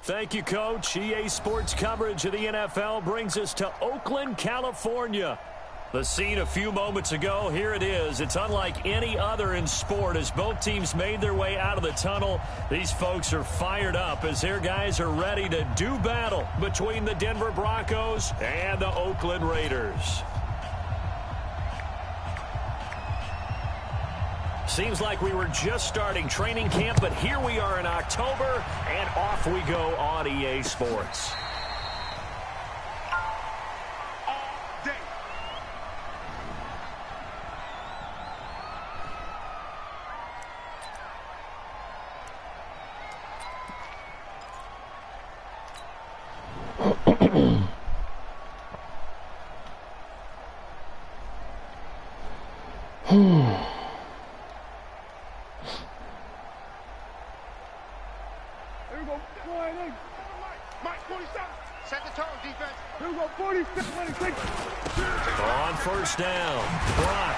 Thank you, Coach. EA Sports coverage of the NFL brings us to Oakland, California. The scene a few moments ago, here it is. It's unlike any other in sport as both teams made their way out of the tunnel. These folks are fired up as their guys are ready to do battle between the Denver Broncos and the Oakland Raiders. Seems like we were just starting training camp, but here we are in October, and off we go on EA Sports. On first down, Brock.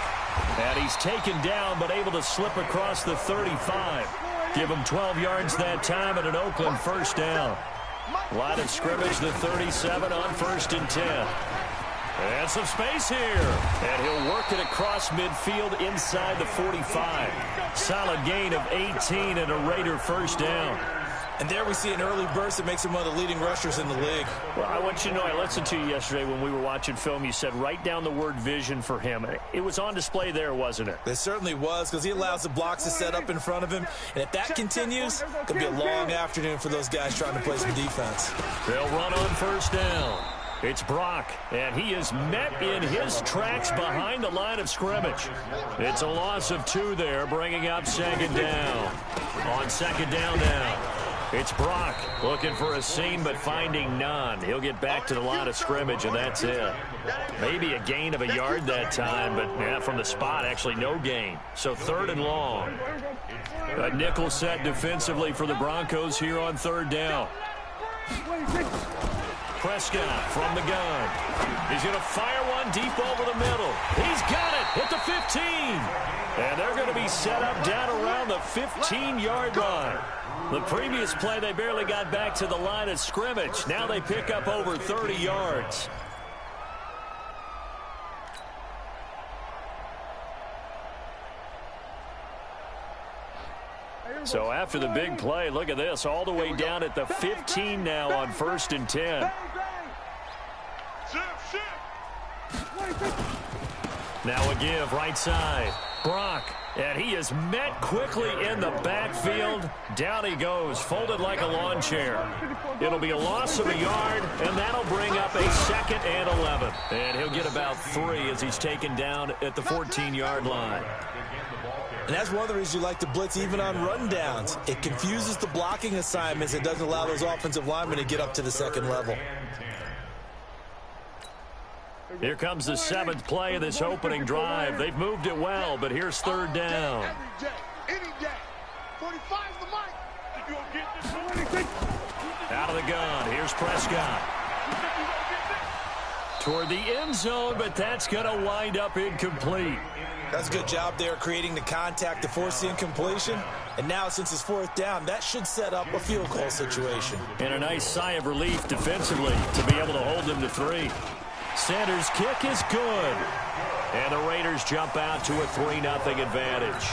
And he's taken down, but able to slip across the 35. Give him 12 yards that time and an Oakland first down. Line of scrimmage, the 37 on 1st and 10. And some space here. And he'll work it across midfield inside the 45. Solid gain of 18 and a Raider first down. And there we see an early burst that makes him one of the leading rushers in the league. Well, I want you to know, I listened to you yesterday when we were watching film. You said write down the word vision for him. It was on display there, wasn't it? It certainly was, because he allows the blocks to set up in front of him. And if that continues, it'll be a long afternoon for those guys trying to play some defense. They'll run on first down. It's Brock, and he is met in his tracks behind the line of scrimmage. It's a loss of 2 there, bringing up 2nd down. On 2nd down now. It's Brock looking for a seam but finding none. He'll get back to the line of scrimmage, and that's it. Maybe a gain of a yard that time, but from the spot, actually no gain. So 3rd and long. A nickel set defensively for the Broncos here on 3rd down. Prescott from the gun. He's going to fire one deep over the middle. He's got it at the 15. And they're going to be set up down around the 15-yard line. The previous play, they barely got back to the line of scrimmage. Now they pick up over 30 yards. So after the big play, look at this, all the way down at the 15 now on 1st and 10. Now a give right side. Brock, and he is met quickly in the backfield. Down he goes, folded like a lawn chair. It'll be a loss of a yard, and that'll bring up a 2nd and 11. And he'll get about 3 as he's taken down at the 14-yard line. And that's one of the reasons you like to blitz even on rundowns. It confuses the blocking assignments. It doesn't allow those offensive linemen to get up to the 2nd level. Here comes the 7th play of this opening drive. They've moved it well, but here's 3rd down. Out of the gun. Here's Prescott. Toward the end zone, but that's going to wind up incomplete. That's a good job there creating the contact to force the incompletion. And now, since it's 4th down, that should set up a field goal situation. And a nice sigh of relief defensively to be able to hold them to 3. Sanders' kick is good. And the Raiders jump out to a 3-0 advantage.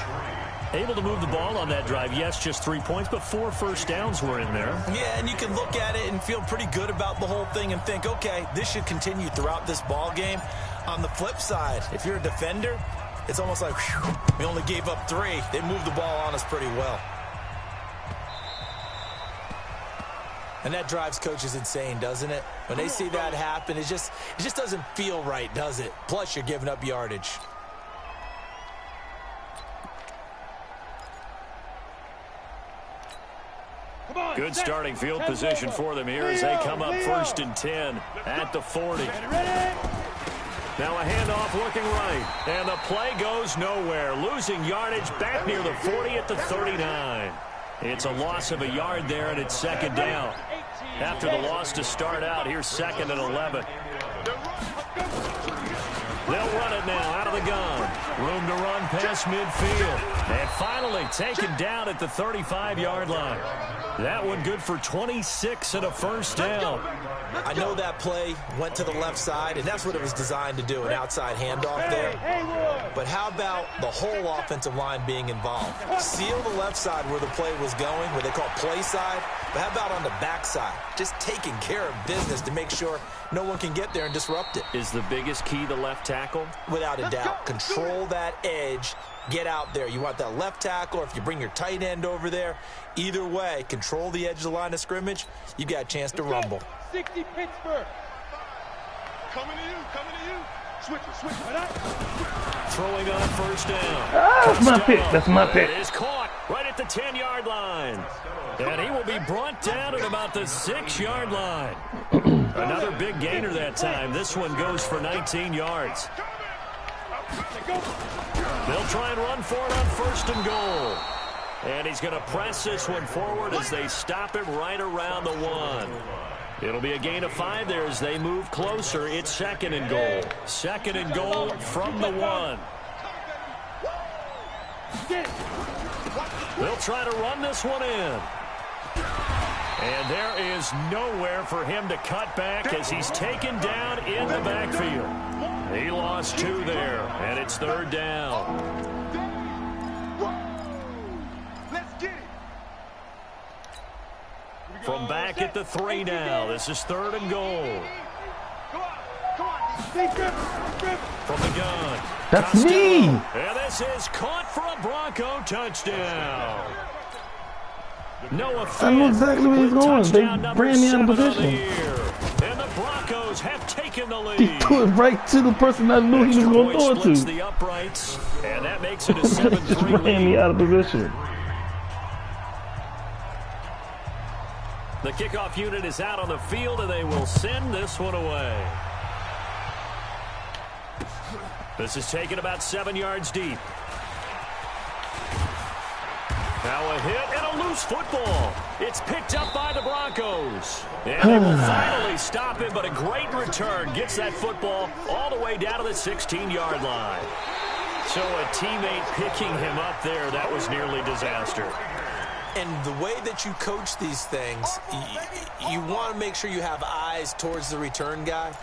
Able to move the ball on that drive. Yes, just 3 points, but 4 first downs were in there. Yeah, and you can look at it and feel pretty good about the whole thing and think, okay, this should continue throughout this ball game. On the flip side, if you're a defender, it's almost like, whew, we only gave up 3. They moved the ball on us pretty well. And that drives coaches insane, doesn't it? When they see that happen, it just doesn't feel right, does it? Plus, you're giving up yardage. Good starting field position for them here as they come up 1st and 10 at the 40. Now a handoff looking right, and the play goes nowhere. Losing yardage back near the 40 at the 39. It's a loss of a yard there, and it's 2nd down. After the loss to start out, here's 2nd and 11. They'll run it now out of the gun. Room to run past midfield. And finally taken down at the 35-yard line. That one good for 26 and a first down. I know that play went to the left side, and that's what it was designed to do, an outside handoff there. But how about the whole offensive line being involved? Seal the left side where the play was going, where they call play side. But how about on the back side? Just taking care of business to make sure no one can get there and disrupt it. Is the biggest key the left tackle? Without a doubt. Control that edge. Get out there. You want that left tackle, or if you bring your tight end over there, either way, control the edge of the line of scrimmage, you got a chance to rumble. 60 Pittsburgh. Coming to you. Switch. Throwing on first down. That's my pick. That's my pick. It is caught right at the 10-yard line. And he will be brought down at about the 6-yard line. Another big gainer that time. This one goes for 19 yards. They'll try and run for it on first and goal. And he's going to press this one forward as they stop it right around the 1. It'll be a gain of 5 there as they move closer. It's second and goal. Second and goal from the 1. They'll try to run this one in. And there is nowhere for him to cut back as he's taken down in the backfield. He lost 2 there, and it's third down. From back at the 3 now. This is third and goal. From the gun. That's Costello. me. And this is caught for a Bronco touchdown. Noah I know exactly where he's going. They ran me out of position. And the Broncos have taken the lead. He threw it right to the person I knew he was going to throw it to. The uprights, and that makes it a Just 7-3 ran me out of position. The kickoff unit is out on the field, and they will send this one away. This is taken about 7 yards deep. Now a hit and a loose football. It's picked up by the Broncos. And they will finally stop him, but a great return gets that football all the way down to the 16-yard line. So a teammate picking him up there, that was nearly disaster. And the way that you coach these things, you want to make sure you have eyes towards the return guy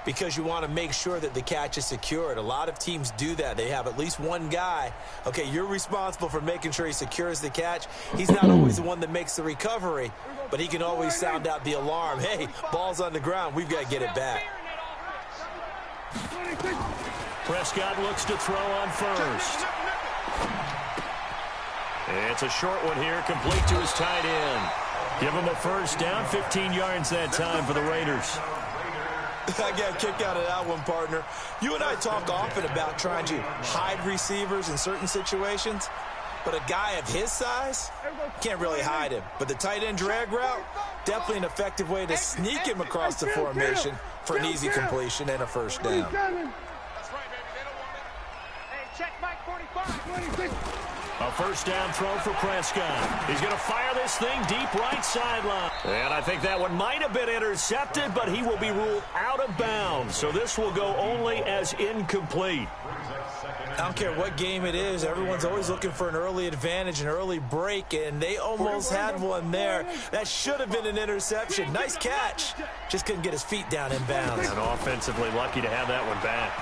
because you want to make sure that the catch is secured. A lot of teams do that. They have at least one guy. Okay, you're responsible for making sure he secures the catch. He's not always the one that makes the recovery, but he can always sound out the alarm. Hey, ball's on the ground. We've got to get it back. Prescott looks to throw on first. It's a short one here, complete to his tight end. Give him a first down, 15 yards that time for the Raiders. I got a kick out of that one, partner. You and I talk often about trying to hide receivers in certain situations, but a guy of his size can't really hide him. But the tight end drag route, definitely an effective way to sneak him across the formation for an easy completion and a first down. That's right, baby. They don't want it. Hey, check Mike 45. A first down throw for Prescott. He's going to fire this thing deep right sideline. And I think that one might have been intercepted, but he will be ruled out of bounds. So this will go only as incomplete. I don't care what game it is. Everyone's always looking for an early advantage, an early break, and they almost had one there. That should have been an interception. Nice catch. Just couldn't get his feet down in bounds. And offensively lucky to have that one back.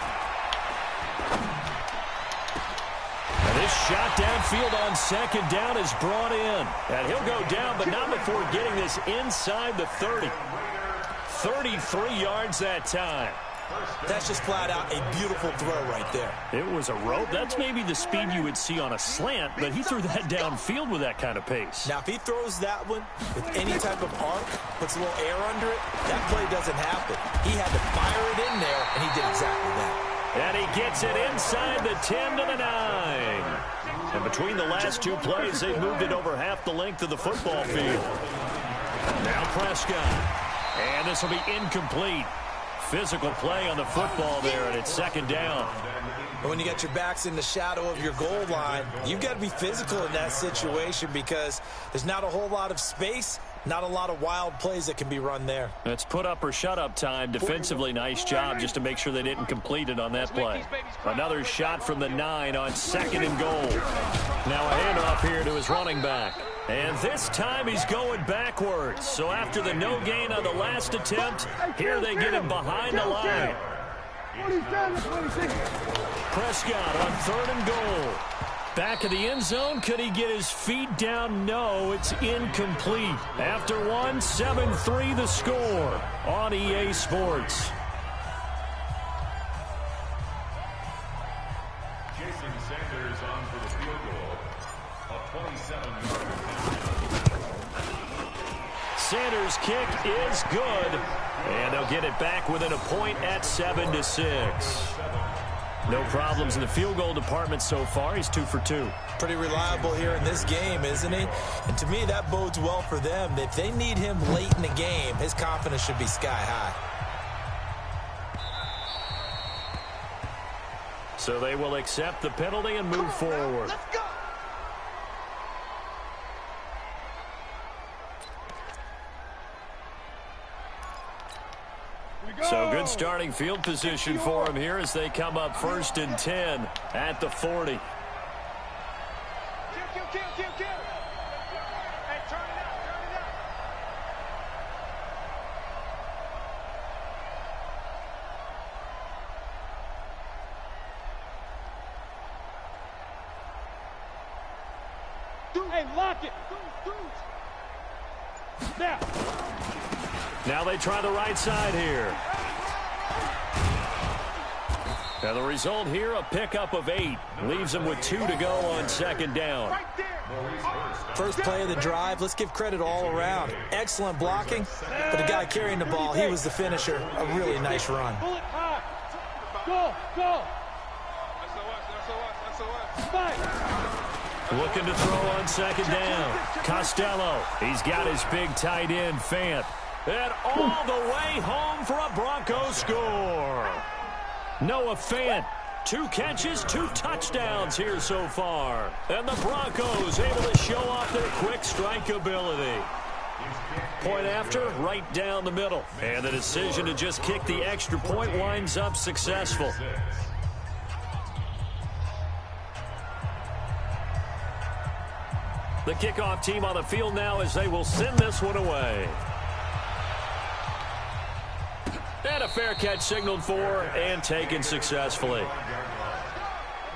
And this shot downfield on second down is brought in. And he'll go down, but not before getting this inside the 30. 33 yards that time. That's just flat out a beautiful throw right there. It was a rope. That's maybe the speed you would see on a slant, but he threw that downfield with that kind of pace. Now, if he throws that one with any type of arc, puts a little air under it, that play doesn't happen. He had to fire it in there, and he did exactly that. And he gets it inside the 10 to the 9. And between the last two plays, they moved it over half the length of the football field. Now Prescott. And this will be incomplete. Physical play on the football there, and it's second down. When you got your backs in the shadow of your goal line, you've got to be physical in that situation because there's not a whole lot of space, not a lot of wild plays that can be run there. It's put up or shut up time. Defensively, nice job just to make sure they didn't complete it on that play. Another shot from the 9 on second and goal. Now a handoff here to his running back. And this time he's going backwards. So after the no gain on the last attempt, here they get him behind the line. Prescott on 3rd and goal. Back of the end zone. Could he get his feet down? No, it's incomplete. After one, 7-3 the score on EA Sports. Sanders on for the field goal. A 27-yard. Sanders' kick is good. And they'll get it back within a point at 7-6. No problems in the field goal department so far. He's 2 for 2. Pretty reliable here in this game, isn't he? And to me, that bodes well for them. If they need him late in the game, his confidence should be sky high. So they will accept the penalty and move forward. Let's go. So good starting field position for him here as they come up 1st and 10 at the 40. Kill. Hey, turn it up. Hey, lock it. Now they try the right side here. And the result here, a pickup of 8. Leaves them with 2 to go on 2nd down. First play of the drive, let's give credit all around. Excellent blocking, but the guy carrying the ball, he was the finisher. A really nice run. Go. Looking to throw on 2nd down. Costello, he's got his big tight end, Fant. And all the way home for a Broncos score. Noah Fant, 2 catches, 2 touchdowns here so far. And the Broncos able to show off their quick strike ability. Point after, right down the middle. And the decision to just kick the extra point winds up successful. The kickoff team on the field now as they will send this one away. And a fair catch signaled for and taken successfully. The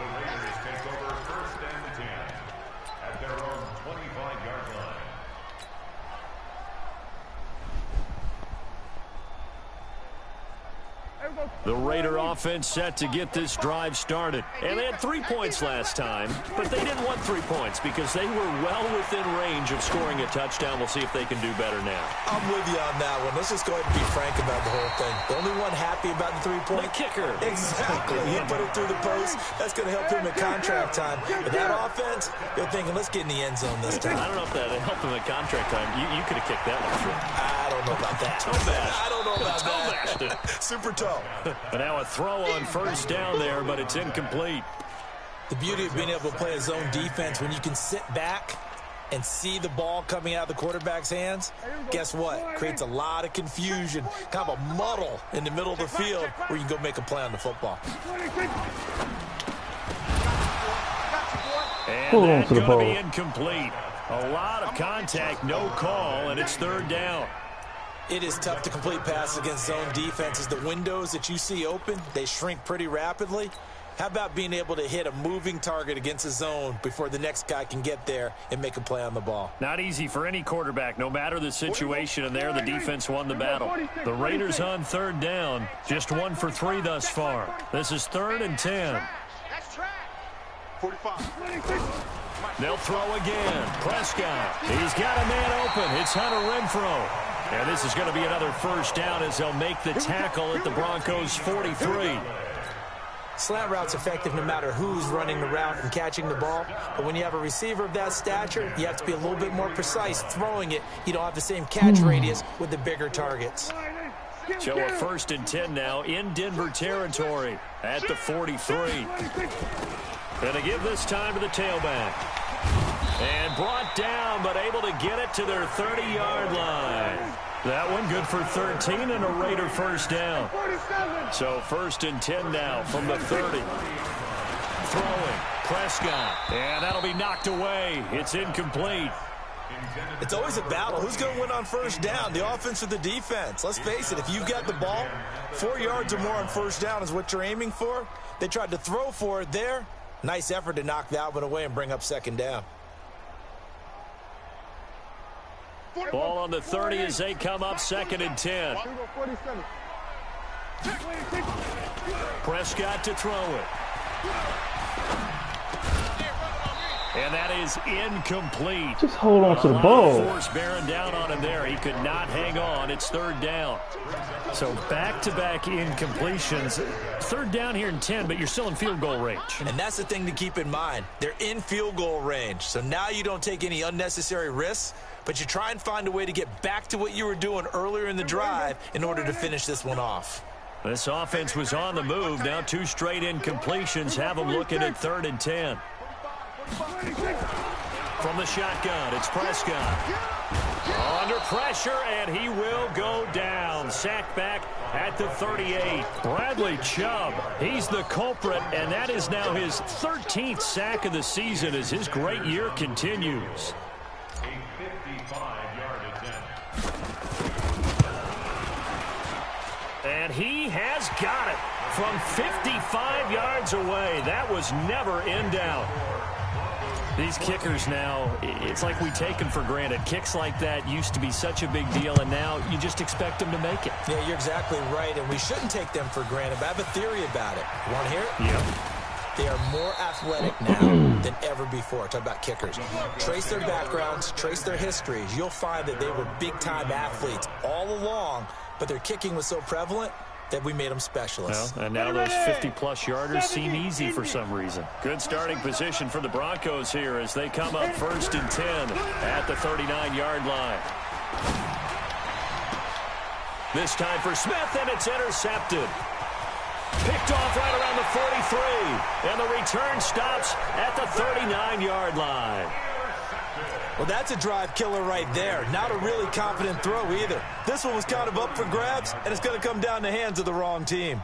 Raiders take over 1st and 10 at their own 25-yard line. The Raider offense set to get this drive started. And they had 3 points last time, but they didn't want 3 points because they were well within range of scoring a touchdown. We'll see if they can do better now. I'm with you on that one. Let's just go ahead and be frank about the whole thing. The only one happy about the 3-point. The kicker. Exactly. He put it through the post. That's going to help him at contract time. But that offense, they're thinking, let's get in the end zone this time. I don't know if that helped him at contract time. You could have kicked that one through. I don't know about that. Toe bash. I don't know about Toe that. bashed it. Super toe. And now a throw on 1st down there, but it's incomplete. The beauty of being able to play a zone defense, when you can sit back and see the ball coming out of the quarterback's hands, guess what? Creates a lot of confusion, kind of a muddle in the middle of the field where you can go make a play on the football. And that's going to be incomplete. A lot of contact, no call, and it's 3rd down. It is tough to complete passes against zone defenses. The windows that you see open, they shrink pretty rapidly. How about being able to hit a moving target against a zone before the next guy can get there and make a play on the ball? Not easy for any quarterback, no matter the situation, and there the defense won the battle. The Raiders on 3rd down, just 1 for 3 thus far. This is 3rd and 10. That's track. 45. They'll throw again. Prescott, he's got a man open. It's Hunter Renfrow. And this is going to be another 1st down as they'll make the tackle at the Broncos' 43. Slant route's effective no matter who's running the route and catching the ball. But when you have a receiver of that stature, you have to be a little bit more precise throwing it. You don't have the same catch radius with the bigger targets. So a 1st and 10 now in Denver territory at the 43. And they give this time to the tailback. And brought down, but able to get it to their 30-yard line. That one good for 13 and a Raider 1st down. So 1st and 10 now from the 30. Throwing. Prescott. And that'll be knocked away. It's incomplete. It's always a battle. Who's going to win on first down, the offense or the defense? Let's face it, if you've got the ball, 4 yards or more on first down is what you're aiming for. They tried to throw for it there. Nice effort to knock that one away and bring up second down. Ball on the 30 as they come up 2nd and 10. Prescott to throw it. And that is incomplete. Just hold on to the ball. Force bearing down on him there. He could not hang on. It's 3rd down. So back-to-back incompletions. 3rd down here in 10, but you're still in field goal range. And that's the thing to keep in mind. They're in field goal range. So now you don't take any unnecessary risks, but you try and find a way to get back to what you were doing earlier in the drive in order to finish this one off. This offense was on the move. Now 2 straight incompletions have them looking at 3rd and 10. From the shotgun, it's Prescott. Under pressure, and he will go down. Sacked back at the 38. Bradley Chubb, he's the culprit, and that is now his 13th sack of the season as his great year continues. A 55-yard attempt. And he has got it from 55 yards away. That was never in doubt. These kickers now, it's like we take them for granted. Kicks like that used to be such a big deal, and now you just expect them to make it. Yeah, you're exactly right, and we shouldn't take them for granted. But I have a theory about it. You want to hear it? Yep. They are more athletic now than ever before. Talk about kickers. Trace their backgrounds, trace their histories. You'll find that they were big-time athletes all along, but their kicking was so prevalent that we made them specialists. Well, and now those 50-plus yarders seem easy for some reason. Good starting position for the Broncos here as they come up 1st and 10 at the 39-yard line. This time for Smith, and it's intercepted. Picked off right around the 43, and the return stops at the 39-yard line. Well, that's a drive killer right there. Not a really confident throw either. This one was kind of up for grabs, and it's going to come down in the hands of the wrong team.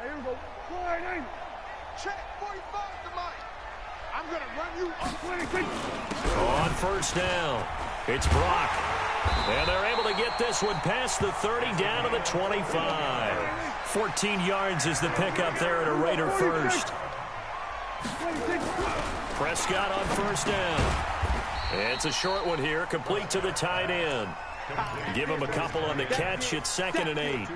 Here we go. Check 45 to Mike. I'm going to run you up 26. On first down, it's Brock. And they're able to get this one past the 30 down to the 25. 14 yards is the pickup there at a Raider first. Prescott on first down. It's a short one here, complete to the tight end. Give him a couple on the catch. It's 2nd and 8.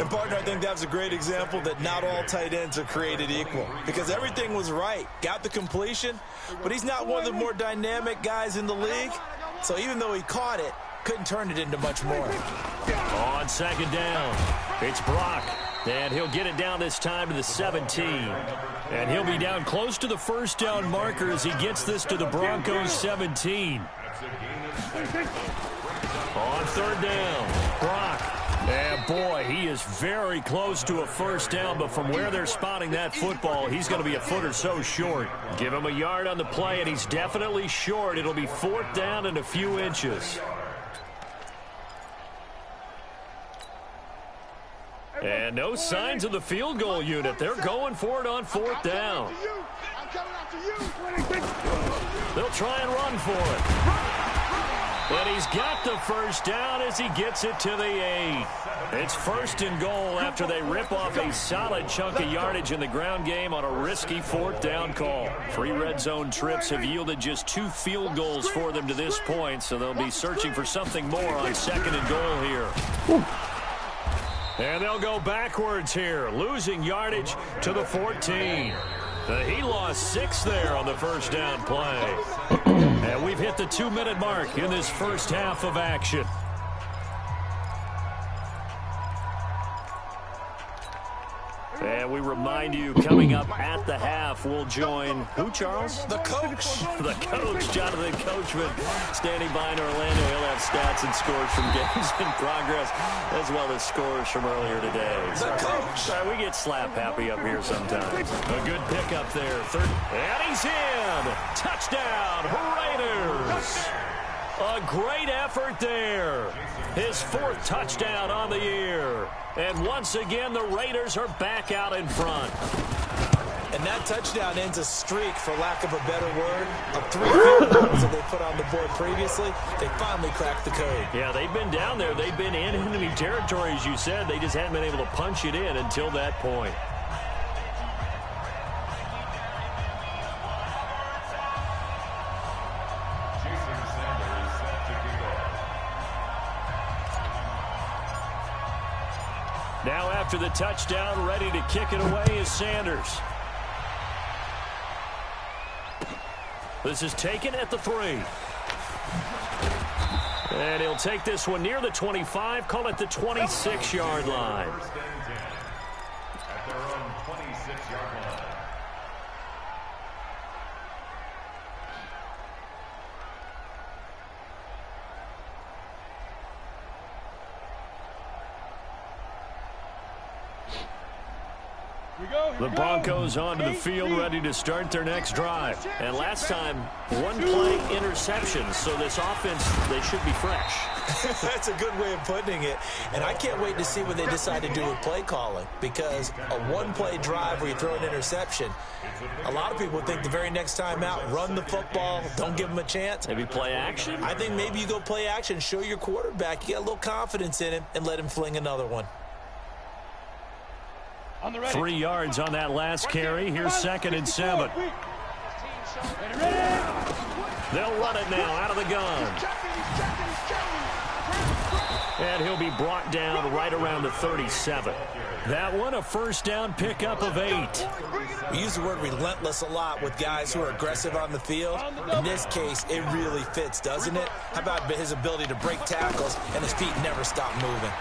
And, partner, I think that was a great example that not all tight ends are created equal because everything was right. Got the completion, but he's not one of the more dynamic guys in the league. So even though he caught it, couldn't turn it into much more. On 2nd down, it's Brock. And he'll get it down this time to the 17. And he'll be down close to the first down marker as he gets this to the Broncos 17. On 3rd down, Brock. And boy, he is very close to a first down, but from where they're spotting that football, he's going to be a foot or so short. Give him a yard on the play, and he's definitely short. It'll be 4th down and a few inches. And no signs of the field goal unit. They're going for it on 4th down. They'll try and run for it. But he's got the first down as he gets it to the 8. It's 1st and goal after they rip off a solid chunk of yardage in the ground game on a risky 4th down call. 3 red zone trips have yielded just 2 field goals for them to this point, so they'll be searching for something more on 2nd and goal here. And they'll go backwards here, losing yardage to the 14. He lost 6 there on the first down play. And we've hit the 2-minute mark in this first half of action. And we remind you, coming up at the half, we'll join, who, Charles? The coach. The coach, Jonathan Coachman, standing by in Orlando. He'll have stats and scores from games in progress, as well as scores from earlier today. The coach. We get slap happy up here sometimes. A good pickup there. 3rd, and he's in. Touchdown, Raiders. A great effort there. His 4th touchdown on the year. And once again, the Raiders are back out in front. And that touchdown ends a streak, for lack of a better word, of 3 field goals that they put on the board previously. They finally cracked the code. Yeah, they've been down there. They've been in enemy territory, as you said. They just hadn't been able to punch it in until that point. Now after the touchdown, ready to kick it away is Sanders. This is taken at the 3. And he'll take this one near the 25, call it the 26-yard line. First and 10 at their own 26-yard line. The Broncos onto the field, ready to start their next drive. And last time, 1 play interception, so this offense, they should be fresh. That's a good way of putting it. And I can't wait to see what they decide to do with play calling, because a 1-play drive where you throw an interception, a lot of people think the very next time out, run the football, don't give them a chance. Maybe play action? I think maybe you go play action, show your quarterback, you get a little confidence in him, and let him fling another one. 3 yards on that last carry. Here's 2nd and 7. They'll run it now out of the gun. And he'll be brought down right around the 37. That one, a first down pickup of 8. We use the word relentless a lot with guys who are aggressive on the field. In this case, it really fits, doesn't it? How about his ability to break tackles and his feet never stop moving?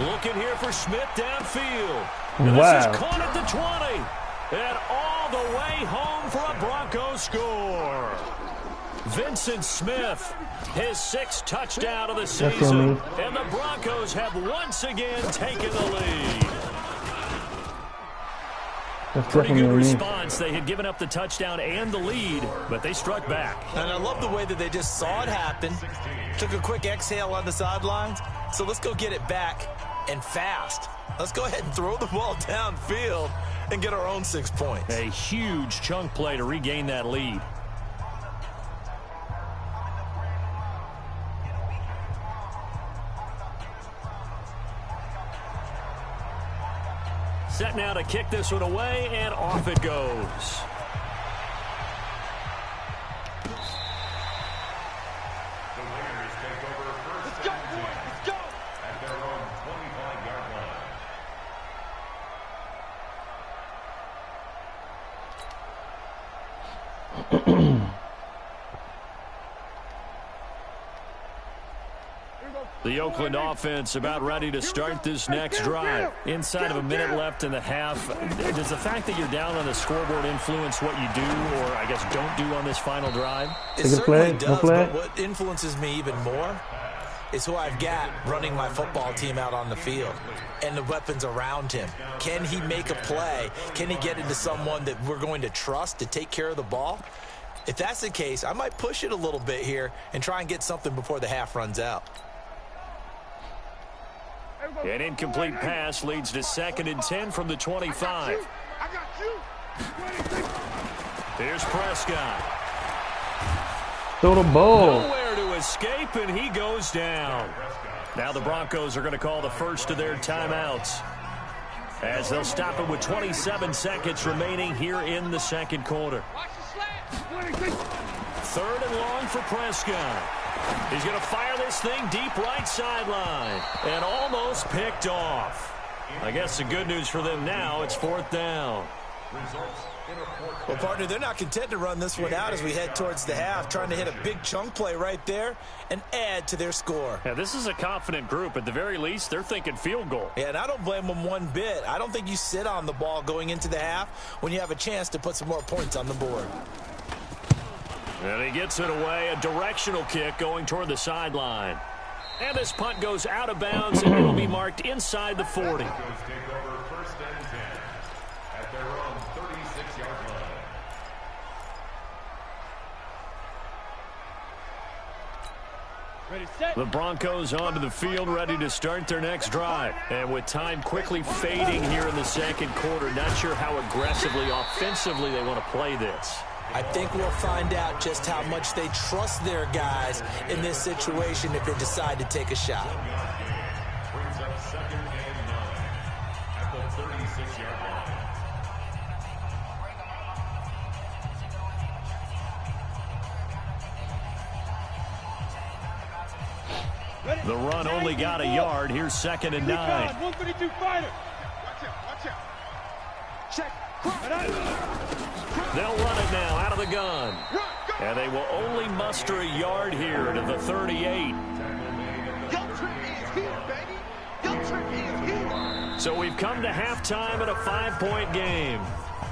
Looking here for Smith downfield. Wow. This is caught at the 20. And all the way home for a Broncos score. Vincent Smith, his 6th touchdown of the season. And the Broncos have once again taken the lead. Pretty good response. They had given up the touchdown and the lead, but they struck back. And I love the way that they just saw it happen, took a quick exhale on the sidelines. So let's go get it back, and fast. Let's go ahead and throw the ball downfield and get our own 6 points. A huge chunk play to regain that lead. Set now to kick this one away, and off it goes. The Oakland offense about ready to start this next drive. Inside of a minute left in the half, does the fact that you're down on the scoreboard influence what you do, or I guess don't do on this final drive? It certainly does, but what influences me even more is who I've got running my football team out on the field and the weapons around him. Can he make a play? Can he get into someone that we're going to trust to take care of the ball? If that's the case, I might push it a little bit here and try and get something before the half runs out. An incomplete pass leads to 2nd and 10 from the 25. Here's Prescott. Throw the ball. Nowhere to escape, and he goes down. Now the Broncos are going to call the first of their timeouts, as they'll stop it with 27 seconds remaining here in the 2nd quarter. 3rd and long for Prescott. He's going to fire this thing deep right sideline, and almost picked off. I guess the good news for them now, it's 4th down. Well, partner, they're not content to run this one out as we head towards the half, trying to hit a big chunk play right there and add to their score. Yeah, this is a confident group. At the very least, they're thinking field goal. Yeah, and I don't blame them one bit. I don't think you sit on the ball going into the half when you have a chance to put some more points on the board. And he gets it away, a directional kick going toward the sideline. And this punt goes out of bounds, and it'll be marked inside the 40. Take over 1st and 10 at their own 36-yard line. The Broncos onto the field, ready to start their next drive. And with time quickly fading here in the second quarter, not sure how aggressively, offensively they want to play this. I think we'll find out just how much they trust their guys in this situation if they decide to take a shot. Brings up 2nd and 9 at the 36-yard line. The run only got a yard. Here's 2nd and 9. 132 fighter. Watch out. Check. They'll run it now out of the gun. And they will only muster a yard here to the 38. So we've come to halftime at a 5-point game.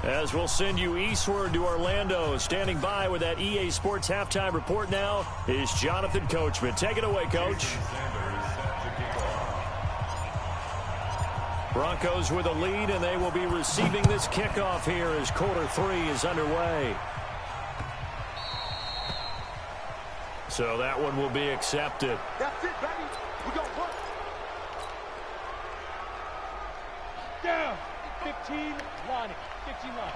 As we'll send you eastward to Orlando. Standing by with that EA Sports halftime report now is Jonathan Coachman. Take it away, Coach. Broncos with a lead, and they will be receiving this kickoff here as quarter 3 is underway. So that one will be accepted. That's it, baby. We got one. Down. 15 lining. 15 line.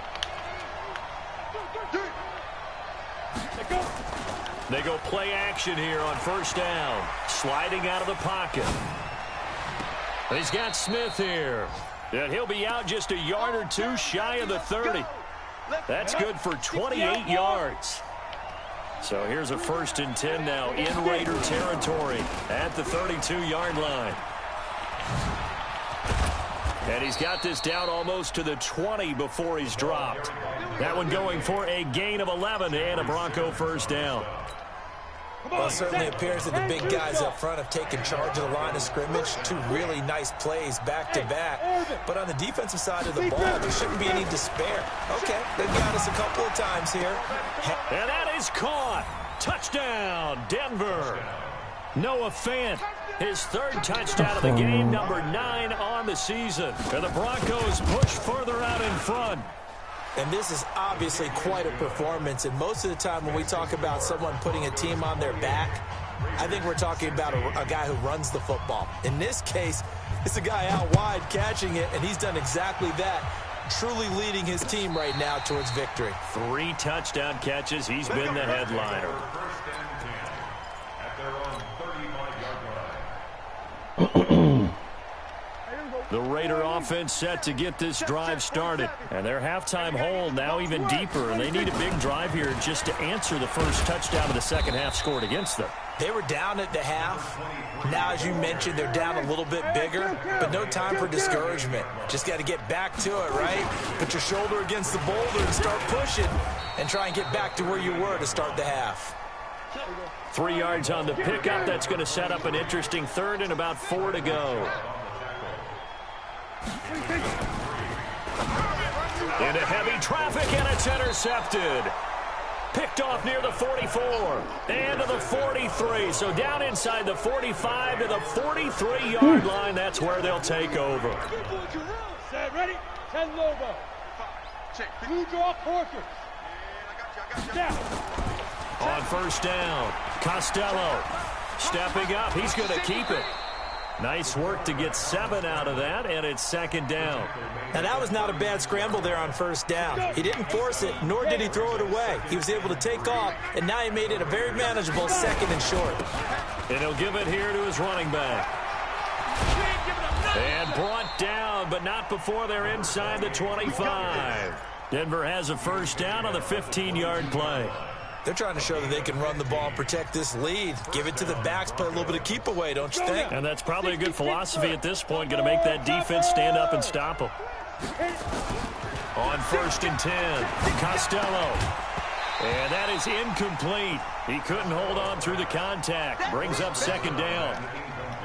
They go play action here on first down. Sliding out of the pocket. He's got Smith here. And he'll be out just a yard or two shy of the 30. That's good for 28 yards. So here's a 1st and 10 now in Raider territory at the 32-yard line. And he's got this down almost to the 20 before he's dropped. That one going for a gain of 11 and a Bronco first down. Well, it certainly appears that the big guys up front have taken charge of the line of scrimmage. 2 really nice plays back-to-back. But on the defensive side of the ball, there shouldn't be any despair. Okay, they've got us a couple of times here. And that is caught. Touchdown, Denver. Noah Fant, his 3rd touchdown of the game, number 9 on the season. And the Broncos push further out in front. And this is obviously quite a performance. And most of the time when we talk about someone putting a team on their back, I think we're talking about a guy who runs the football. In this case, it's a guy out wide catching it, and he's done exactly that, truly leading his team right now towards victory. 3 touchdown catches. He's been the headliner. 1st and 10 at their own 35-yard line. The Raider offense set to get this drive started. And their halftime hole now even deeper. And they need a big drive here just to answer the first touchdown of the second half scored against them. They were down at the half. Now, as you mentioned, they're down a little bit bigger, but no time for discouragement. Just got to get back to it, right? Put your shoulder against the boulder and start pushing and try and get back to where you were to start the half. 3 yards on the pickup. That's going to set up an interesting 3rd and about 4 to go. Into heavy traffic, and it's intercepted. Picked off near the 44 and to the 43. So down inside the 45 to the 43-yard line. That's where they'll take over. Set, ready? 10 Lobo. Blue draw Porter. Down. On first down, Costello stepping up. He's going to keep it. Nice work to get 7 out of that, and it's 2nd down. Now, that was not a bad scramble there on first down. He didn't force it, nor did he throw it away. He was able to take off, and now he made it a very manageable 2nd and short. And he'll give it here to his running back. And brought down, but not before they're inside the 25. Denver has a first down on the 15-yard play. They're trying to show that they can run the ball and protect this lead. Give it to the backs, play a little bit of keep away, don't you think? And that's probably a good philosophy at this point, going to make that defense stand up and stop them. On 1st and 10, Costello. And that is incomplete. He couldn't hold on through the contact. Brings up 2nd down.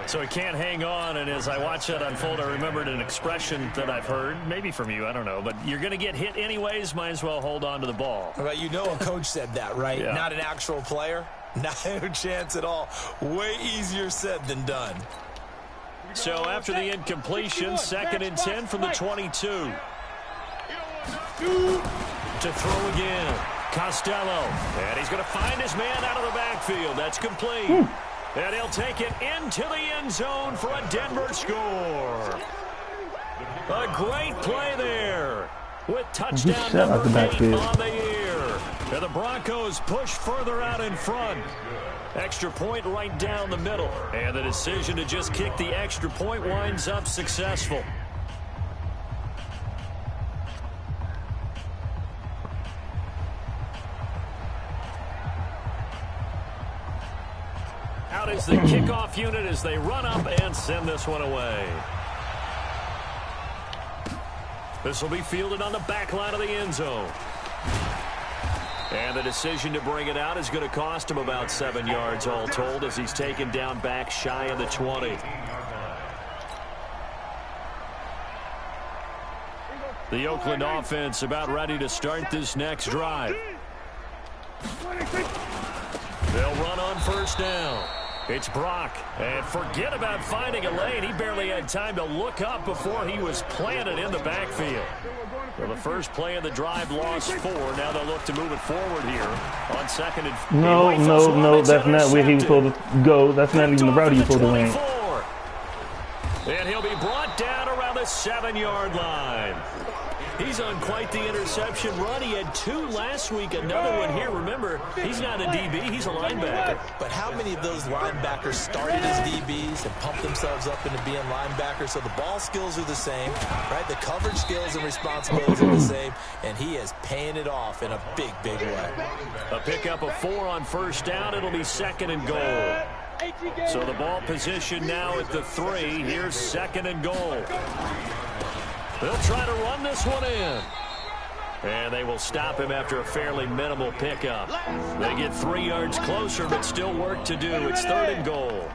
So he can't hang on, and as I watch that unfold, I remembered an expression that I've heard, maybe from you, I don't know, but you're going to get hit anyways, might as well hold on to the ball. Well, you know a coach said that, right? Yeah. Not an actual player. No chance at all. Way easier said than done. So after the incompletion, 2nd and 10 from the 22. To throw again, Costello. And he's going to find his man out of the backfield. That's complete. And he'll take it into the end zone for a Denver score. A great play there with touchdown number 8 on the year. And the Broncos push further out in front. Extra point right down the middle. And the decision to just kick the extra point winds up successful. Out is the kickoff unit as they run up and send this one away. This will be fielded on the back line of the end zone. And the decision to bring it out is going to cost him about 7 yards all told as he's taken down back shy of the 20. The Oakland offense about ready to start this next drive. They'll run on first down. It's Brock, and forget about finding a lane. He barely had time to look up before he was planted in the backfield. Well, the first play of the drive lost 4. Now they'll look to move it forward here on second and... No, that's not where he was supposed to go. That's not even the route he was supposed to run. And he'll be brought down around the 7-yard line. He's on quite the interception run. He had 2 last week, another one here. Remember, he's not a DB, he's a linebacker. But how many of those linebackers started as DBs and pumped themselves up into being linebackers? So the ball skills are the same, right? The coverage skills and responsibilities are the same, and he is paying it off in a big, big way. A pickup of 4 on first down. It'll be second and goal. So the ball position now at the 3. Here's second and goal. They'll try to run this one in. And they will stop him after a fairly minimal pickup. They get 3 yards closer, but still work to do. It's third and goal.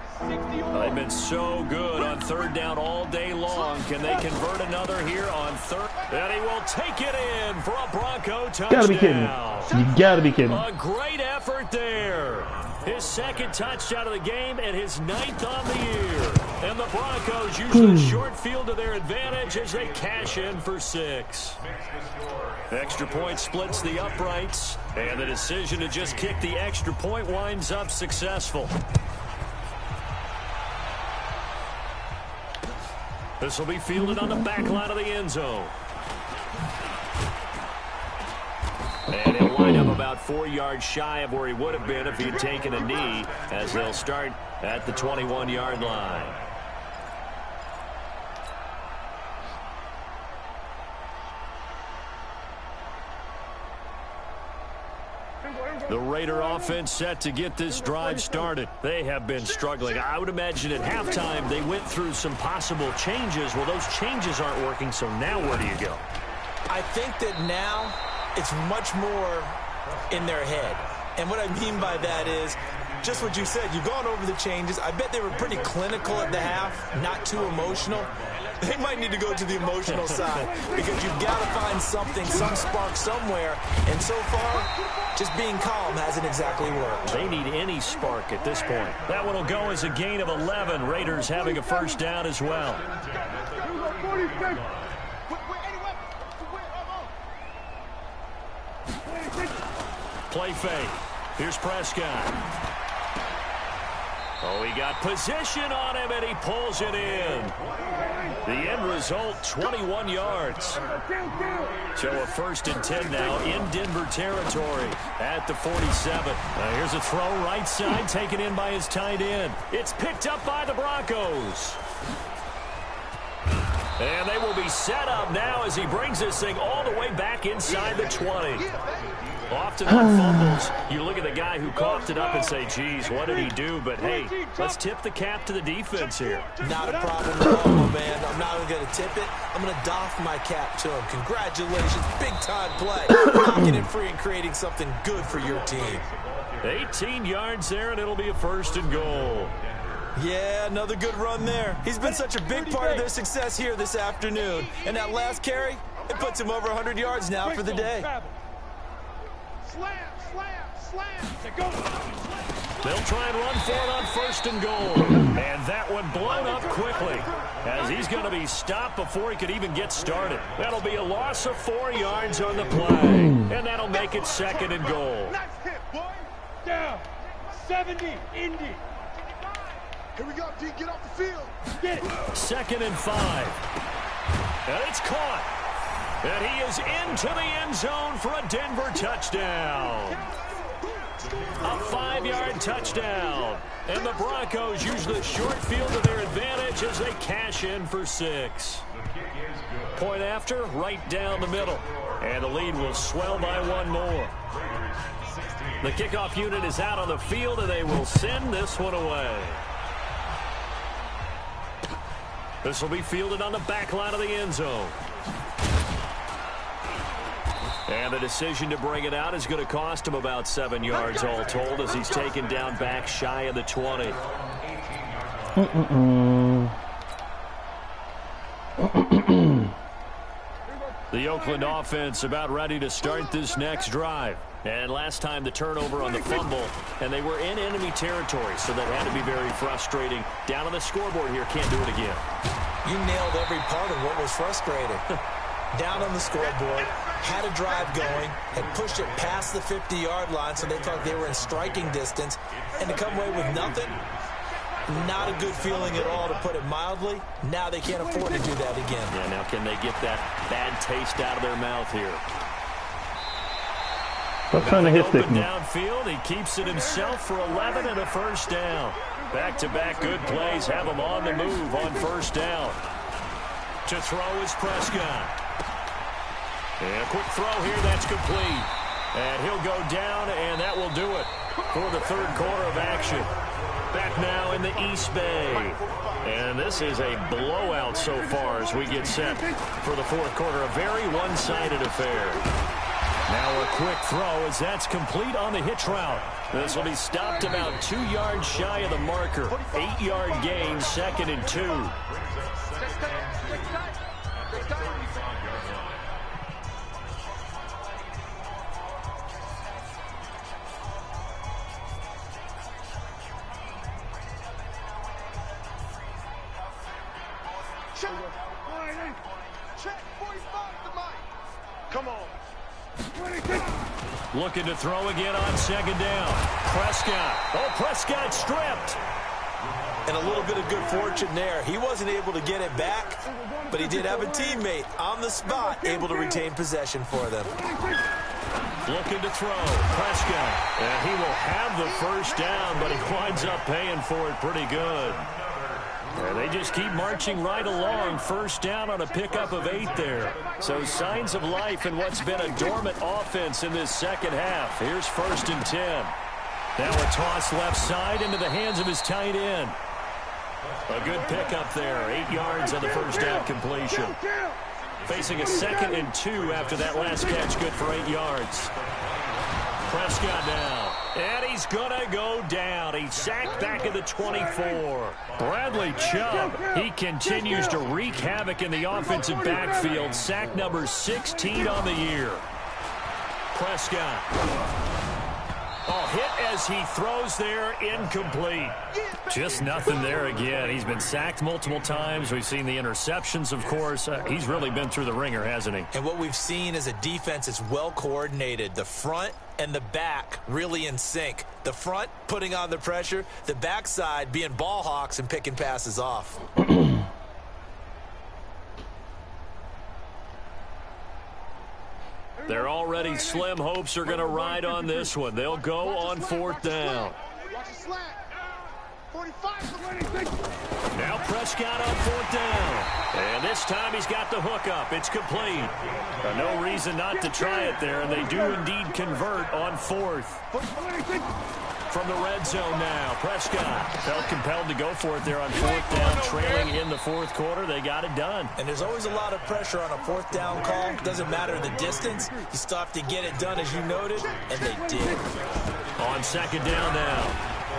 They've been so good on third down all day long. Can they convert another here on third? And he will take it in for a Bronco touchdown. Gotta be kidding. You gotta be kidding. A great effort there. His second touchdown of the game and his 9th on the year. And the Broncos use the short field to their advantage as they cash in for 6. Extra point splits the uprights, and the decision to just kick the extra point winds up successful. This will be fielded on the back line of the end zone. And he'll line up about 4 yards shy of where he would have been if he had taken a knee, as they'll start at the 21-yard line. The Raider offense set to get this drive started. They have been struggling. I would imagine at halftime they went through some possible changes. Well, those changes aren't working, so now where do you go? I think that now it's much more in their head. And what I mean by that is just what you said. You've gone over the changes. I bet they were pretty clinical at the half, not too emotional. They might need to go to the emotional side because you've got to find something, some spark somewhere. And so far, just being calm hasn't exactly worked. They need any spark at this point. That one will go as a gain of 11. Raiders having a first down as well. Play fake. Here's Prescott. Oh, he got position on him, and he pulls it in. The end result, 21 yards. So a first and 10 now in Denver territory at the 47. Here's a throw right side, taken in by his tight end. It's picked up by the Broncos. And they will be set up now as he brings this thing all the way back inside the 20. Often on fumbles, you look at the guy who coughed it up and say, geez, what did he do? But, hey, let's tip the cap to the defense here. Not a problem at all, man. I'm not even going to tip it. I'm going to doff my cap to him. Congratulations. Big-time play. Knocking it free and creating something good for your team. 18 yards there, and it'll be a first and goal. Yeah, another good run there. He's been such a big part of their success here this afternoon. And that last carry, it puts him over 100 yards now for the day. They'll try and run for it on first and goal. And that one blown up quickly as he's going to be stopped before he could even get started. That'll be a loss of 4 yards on the play. And that'll make it second and goal. Nice hit, boy. Down. 70, Indy. Here we go, D. Get off the field. Get it. 2nd and 5. And it's caught. And he is into the end zone for a Denver touchdown. A 5-yard touchdown. And the Broncos use the short field to their advantage as they cash in for 6. Point after, right down the middle. And the lead will swell by 1 more. The kickoff unit is out on the field, and they will send this one away. This will be fielded on the back line of the end zone. And the decision to bring it out is going to cost him about 7 yards all told as he's taken down back shy of the 20. The Oakland offense about ready to start this next drive. And last time the turnover on the fumble, and they were in enemy territory, so that had to be very frustrating. Down on the scoreboard here, can't do it again. You nailed every part of what was frustrating. Down on the scoreboard, had a drive going, had pushed it past the 50-yard line, so they thought they were in striking distance, and to come away with nothing, not a good feeling at all, to put it mildly. Now they can't afford to do that again. Yeah, now can they get that bad taste out of their mouth here? Stop trying to hit stick me. Downfield, he keeps it himself for 11 and a first down. Back-to-back good plays have him on the move on first down. To throw is Prescott. And a quick throw here, that's complete. And he'll go down, and that will do it for the third quarter of action. Back now in the East Bay. And this is a blowout so far as we get set for the fourth quarter. A very one-sided affair. Now a quick throw as that's complete on the hitch route. This will be stopped about 2 yards shy of the marker. 8-yard gain, 2nd and 2. Check 45 the mic. Come on. Looking to throw again on 2nd down. Prescott. Oh, Prescott stripped. And a little bit of good fortune there. He wasn't able to get it back, but he did have a teammate on the spot able to retain possession for them. Looking to throw. Prescott. And he will have the first down, but he winds up paying for it pretty good. And they just keep marching right along. First down on a pickup of 8 there. So signs of life in what's been a dormant offense in this second half. Here's 1st and 10. Now a toss left side into the hands of his tight end. A good pickup there. 8 yards on the first down completion. Facing a 2nd and 2 after that last catch. Good for 8 yards. Prescott now. And he's going to go down. He's sacked back at the 24. Bradley Chubb, he continues to wreak havoc in the offensive backfield. Sack number 16 on the year. Prescott. Oh, hit as he throws there, incomplete. Just nothing there again. He's been sacked multiple times. We've seen the interceptions, of course. He's really been through the ringer, hasn't he? And what we've seen is a defense that's well coordinated. The front and the back really in sync. The front putting on the pressure, the backside being ball hawks and picking passes off. They're already slim hopes are going to ride on this one. They'll go on 4th down. Watch the slant. 45. Now Prescott on 4th down. And this time he's got the hook up. It's complete. No reason not to try it there, and they do indeed convert on 4th. From the red zone now, Prescott felt compelled to go for it there on 4th down, trailing in the fourth quarter. They got it done. And there's always a lot of pressure on a 4th down call. Doesn't matter the distance. You still have to get it done, as you noted, and they did. On 2nd down now,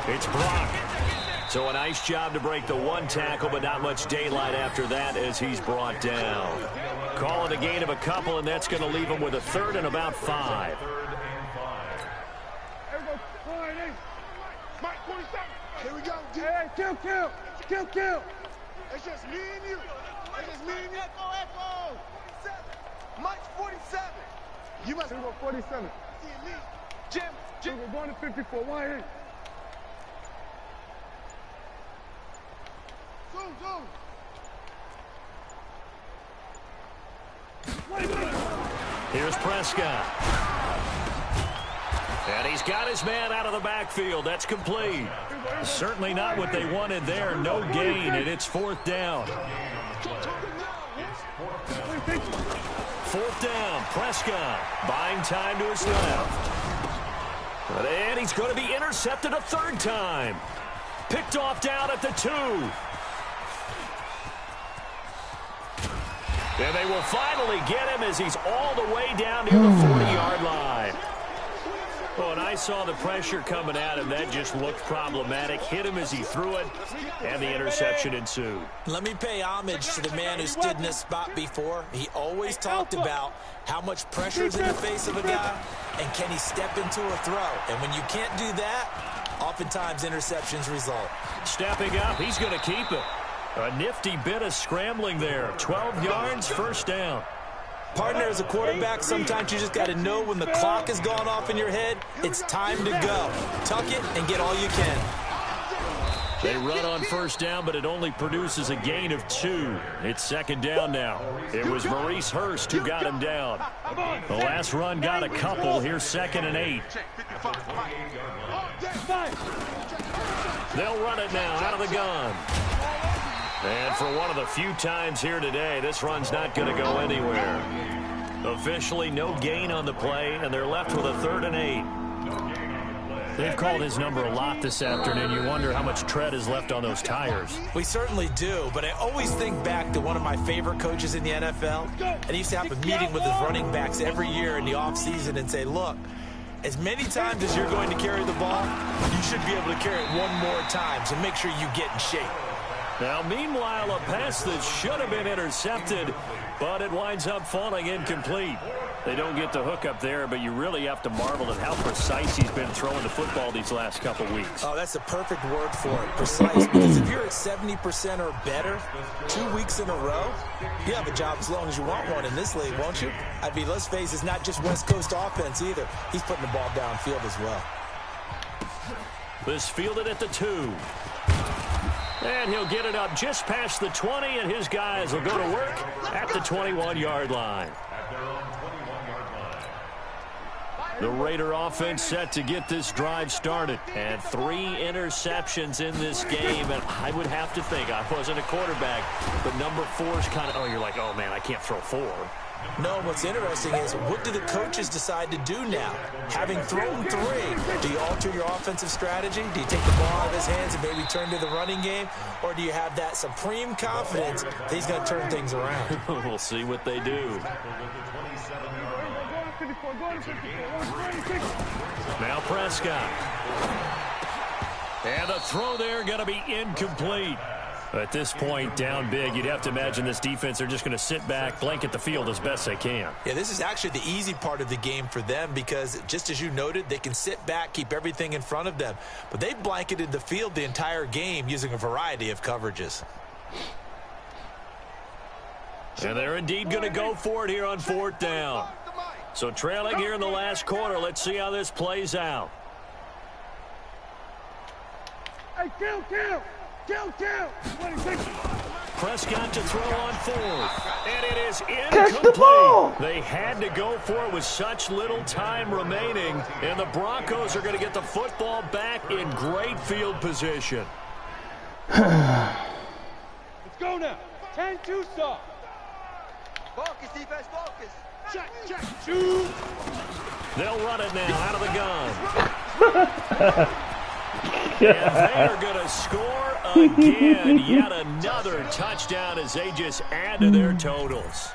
it's Brock. So a nice job to break the one tackle, but not much daylight after that as he's brought down. Call it a gain of a couple, and that's going to leave him with a 3rd and about 5. Mike 47. Here we go. Hey, kill. It's just me and you. It's just me and you. Echo. Mike 47. You must go 47. See me. Jim. We're going to 54. Why? Here's Prescott. And he's got his man out of the backfield. That's complete. Certainly not what they wanted there. No gain, and it's 4th down. 4th down, Prescott buying time to his left. And he's going to be intercepted a 3rd time. Picked off down at the 2. And they will finally get him as he's all the way down near the 40-yard line. Oh, and I saw the pressure coming at him. That just looked problematic. Hit him as he threw it, and the interception ensued. Let me pay homage to the man who stood in this spot before. He always talked about how much pressure is in the face of a guy, and can he step into a throw. And when you can't do that, oftentimes interceptions result. Stepping up, he's going to keep it. A nifty bit of scrambling there. 12 yards, 1st down. Partner, as a quarterback, sometimes you just got to know when the clock has gone off in your head, it's time to go. Tuck it and get all you can. They run on 1st down, but it only produces a gain of 2. It's 2nd down now. It was Maurice Hurst who got him down. The last run got a couple. Here's 2nd and 8. They'll run it now out of the gun. And for one of the few times here today, this run's not going to go anywhere. Officially, no gain on the play, and they're left with a 3rd and 8. They've called his number a lot this afternoon. You wonder how much tread is left on those tires. We certainly do, but I always think back to one of my favorite coaches in the NFL. And he used to have a meeting with his running backs every year in the offseason and say, look, as many times as you're going to carry the ball, you should be able to carry it one more time, so make sure you get in shape. Now, meanwhile, a pass that should have been intercepted, but it winds up falling incomplete. They don't get the hook up there, but you really have to marvel at how precise he's been throwing the football these last couple weeks. Oh, that's a perfect word for it, precise. Because if you're at 70% or better 2 weeks in a row, you have a job as long as you want one in this league, won't you? I mean, let's face it, it's not just West Coast offense either. He's putting the ball downfield as well. This fielded at the 2. And he'll get it up just past the 20, and his guys will go to work at the 21-yard line. The Raider offense set to get this drive started. And 3 interceptions in this game. And I would have to think, I wasn't a quarterback, but number 4 is kind of, oh, you're like, oh, man, I can't throw 4. No, what's interesting is what do the coaches decide to do now? Having thrown 3, do you alter your offensive strategy? Do you take the ball out of his hands and maybe turn to the running game? Or do you have that supreme confidence that he's going to turn things around? We'll see what they do. Now Prescott. And the throw there going to be incomplete. At this point, down big, you'd have to imagine this defense are just going to sit back, blanket the field as best they can. Yeah, this is actually the easy part of the game for them because, just as you noted, they can sit back, keep everything in front of them. But they've blanketed the field the entire game using a variety of coverages. And they're indeed going to go for it here on 4th down. So trailing here in the last quarter, let's see how this plays out. Hey, kill! Prescott to throw on 4th. And it is incomplete. Catch the ball! They had to go for it with such little time remaining. And the Broncos are going to get the football back in great field position. Let's go now. 10-2 stop. Focus, defense, focus. Check, shoot. They'll run it now out of the gun. And they are going to score again. Yet another touchdown as they just add to their totals.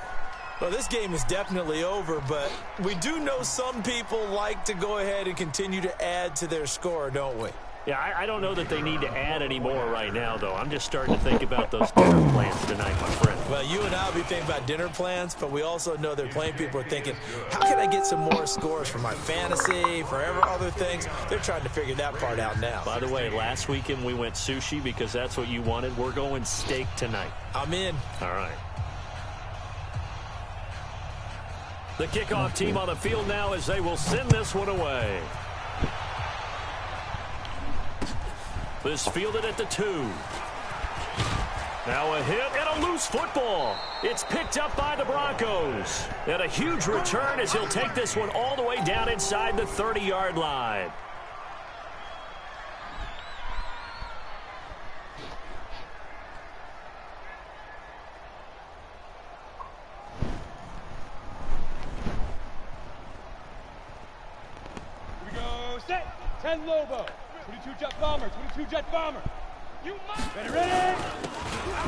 Well, this game is definitely over, but we do know some people like to go ahead and continue to add to their score, don't we? Yeah, I don't know that they need to add any more right now, though. I'm just starting to think about those dinner plans tonight, my friend. Well, you and I will be thinking about dinner plans, but we also know they're playing people are thinking, how can I get some more scores for my fantasy, for other things? They're trying to figure that part out now. By the way, last weekend we went sushi because that's what you wanted. We're going steak tonight. I'm in. All right. The kickoff team on the field now as they will send this one away. This fielded at the 2. Now a hit and a loose football. It's picked up by the Broncos. And a huge return as he'll take this one all the way down inside the 30-yard line. Here we go, set. 10 Lobo. 22 Jet Bomber, 22 Jet Bomber. Ready?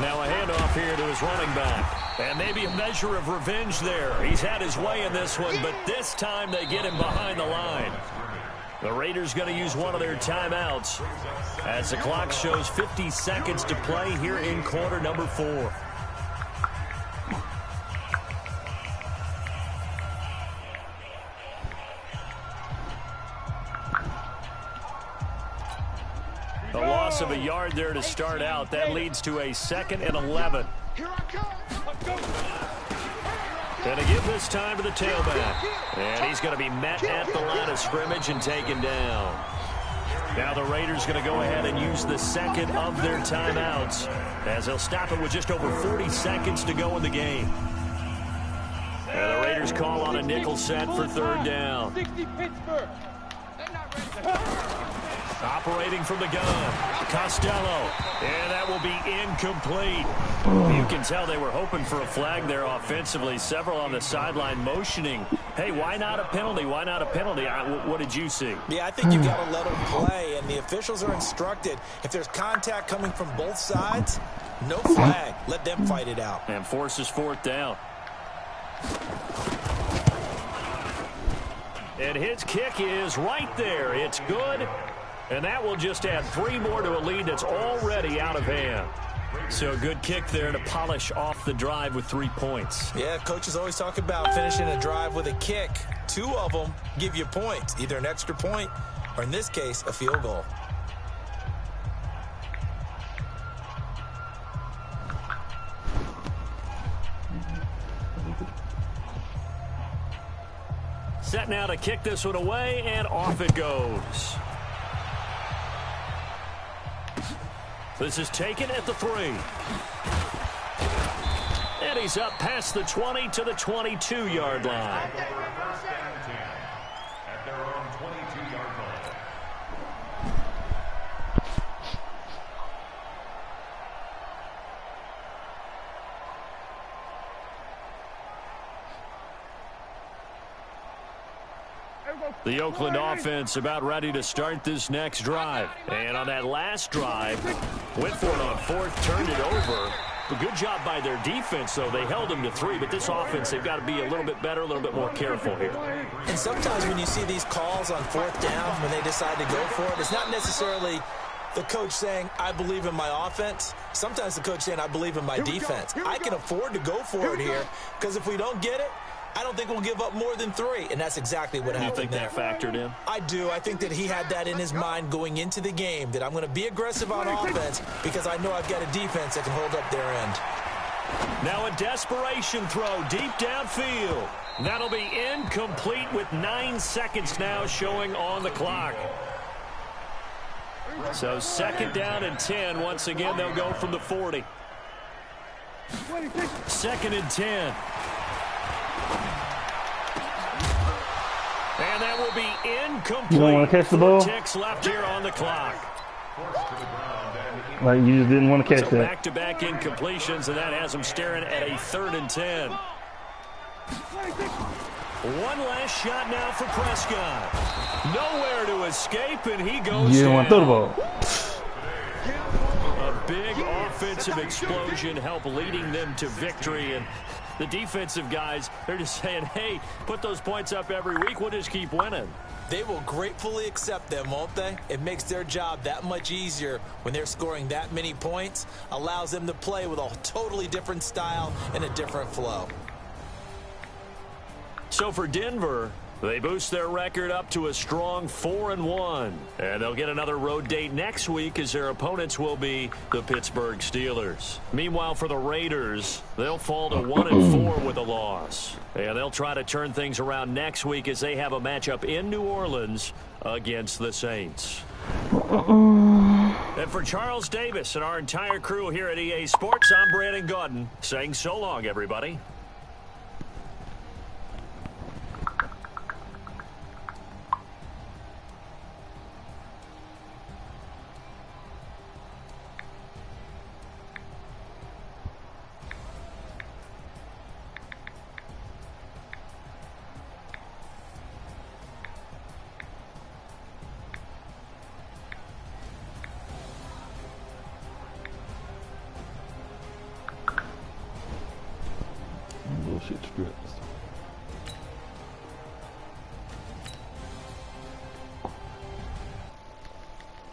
Now a handoff here to his running back. And maybe a measure of revenge there. He's had his way in this one, but this time they get him behind the line. The Raiders going to use one of their timeouts as the clock shows 50 seconds to play here in quarter number 4. A loss of a yard there to start out. That leads to a 2nd and 11. And to give this time to the tailback. And he's going to be met at the line of scrimmage and taken down. Now the Raiders going to go ahead and use the second of their timeouts as they'll stop it with just over 40 seconds to go in the game. And the Raiders call on a nickel set for 3rd down. 60 Pittsburgh. Operating from the gun, Costello, and that will be incomplete. You can tell they were hoping for a flag there offensively. Several on the sideline motioning, hey, why not a penalty? Why not a penalty? What did you see? Yeah, I think you got to let them play, and the officials are instructed. If there's contact coming from both sides, no flag. Let them fight it out. And forces 4th down. And his kick is right there. It's good. And that will just add 3 more to a lead that's already out of hand. So good kick there to polish off the drive with 3 points. Yeah, coaches always talk about finishing a drive with a kick. 2 of them give you points, either an extra point or, in this case, a field goal. Set now to kick this one away, and off it goes. This is taken at the 3. And he's up past the 20 to the 22-yard line. At their own 22-yard line. The Oakland offense about ready to start this next drive. And on that last drive, went for it on 4th, turned it over. A good job by their defense, though. They held them to 3, but this offense, they've got to be a little bit better, a little bit more careful here. And sometimes when you see these calls on 4th down, when they decide to go for it, it's not necessarily the coach saying, I believe in my offense. Sometimes the coach saying, I believe in my defense. I can afford to go for it here, because if we don't get it, I don't think we'll give up more than 3, and that's exactly what happened. You think that factored in? I do. I think that he had that in his mind going into the game, that I'm going to be aggressive on offense because I know I've got a defense that can hold up their end. Now a desperation throw deep downfield. That'll be incomplete with 9 seconds now showing on the clock. So 2nd down and 10. Once again, they'll go from the 40. 2nd and 10. And that will be incomplete. You don't want to catch the ball? 4 ticks left here on the clock. Like you just didn't want to catch So that. back-to-back incompletions, and that has them staring at a 3rd and 10. One last shot now for Prescott. Nowhere to escape, and he goes You didn't want to throw the ball. A big offensive explosion helped leading them to victory, and the defensive guys, they're just saying, hey, put those points up every week. We'll just keep winning. They will gratefully accept them, won't they? It makes their job that much easier when they're scoring that many points. Allows them to play with a totally different style and a different flow. So for Denver, they boost their record up to a strong 4-1. And they'll get another road date next week as their opponents will be the Pittsburgh Steelers. Meanwhile, for the Raiders, they'll fall to 1-4 with a loss. And they'll try to turn things around next week as they have a matchup in New Orleans against the Saints. And for Charles Davis and our entire crew here at EA Sports, I'm Brandon Gaudin saying so long, everybody. Bullshit scripts.